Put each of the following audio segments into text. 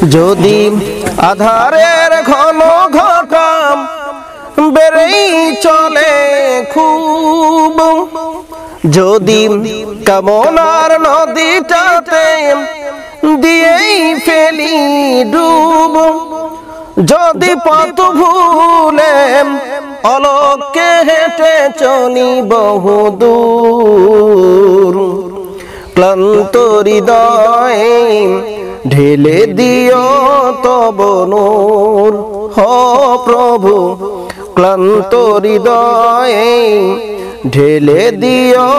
যদি আধারের ঘন ঘটাম বেড়েই চলে খুব, যদি কামনার নদীটাতে দিয়েই ফেলি ডুব, যদি পথ ভুলে অলক্ষ্যে হেঁটে চলি বহুদূর, ক্লান্ত হৃদয়ে ঢেলে দিও তব নূর। হ প্রভু ক্লান্ত হৃদয়ে ঢেলে দিও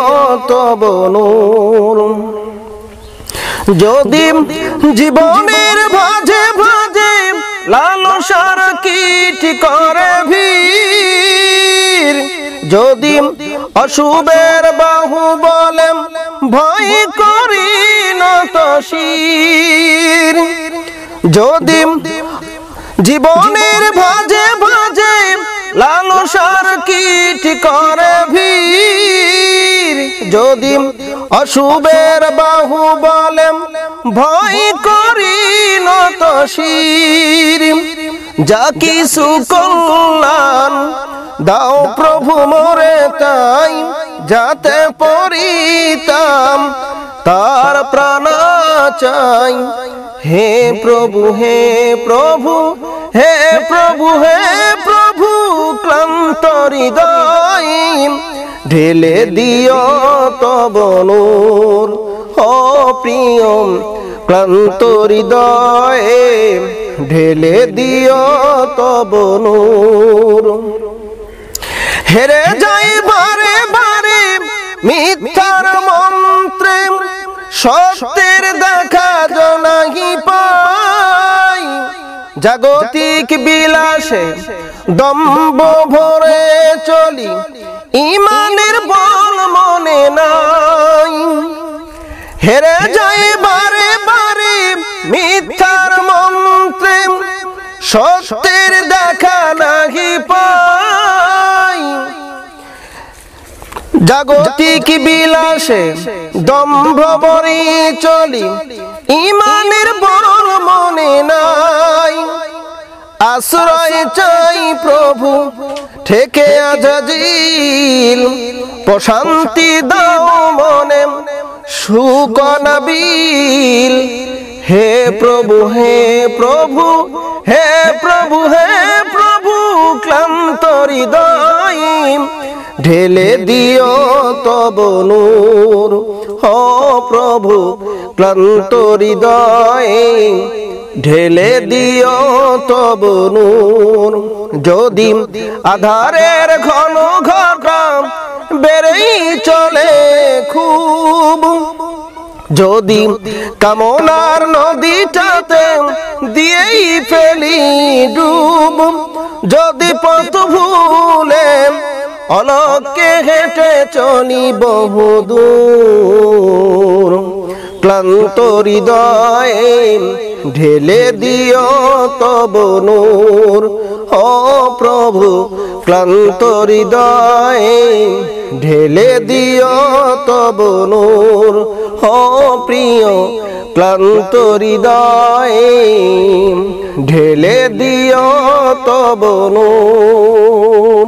তব নূর। যদি জীবনের ভাজে ভাজে লালসার কীট করে ভিড়, যদি অশুভের বাহু বলে ভয় করি নত শির, যদি জীবনের ভাজে ভাজে লালসার কীট করে ভিড়, যদি অশুভের বাহু বলে ভয় করি নত শির, যা কিছু কল্যাণ দাও প্রভু মোরে তাই, যাতে পরিতাম তার প্রাণ চাই। হে প্রভু হে প্রভু হে প্রভু হে প্রভু ক্লান্ত হৃদয় ঢেলে দিও তব নূর। ও প্রিয় ক্লান্ত হৃদয়ে ঢেলে দিও তব নূর। হেরে যাই বারে বারে মিথ্যার মন্ত্রে, সত্যের দেখা জনাহি পাই, জাগতিক বিলাসে দম্ভ ভরে চলি, ইমানের বল মনে নাই। হেরে যাই বারে বারে মিথ্যার মন্ত্রে, সত্যের দেখা নাহি পাই, জাগতিক বিলাসে দম্ভ ভরে চলি, ইমানের বল মনে নাই। আশ্রয় চাই প্রভু ঠেকে আজাজিল, প্রশান্তি দাও মনে সুখ নাবিল। হে প্রভু হে প্রভু হে প্রভু হে প্রভু ক্লান্ত হৃদয় ঢেলে দিও তব নূর। ও প্রভু ক্লান্ত হৃদয়ে ঢেলে দিও তব নূর। যদি আধারের ঘন ঘটা বেড়েই চলে খুব, যদি কামনার নদীটাতে দিয়েই ফেলি ডুব, যদি পথ ভুলে অলক্ষ্যে হেঁটে চলি বহুদূর, ক্লান্ত হৃদয়ে ঢেলে দিও তব নূর। ও প্রভু ক্লান্ত হৃদয়ে ঢেলে দিও তব নূর। ও প্রিয় ক্লান্ত হৃদয়ে ঢেলে দিও তব নূর।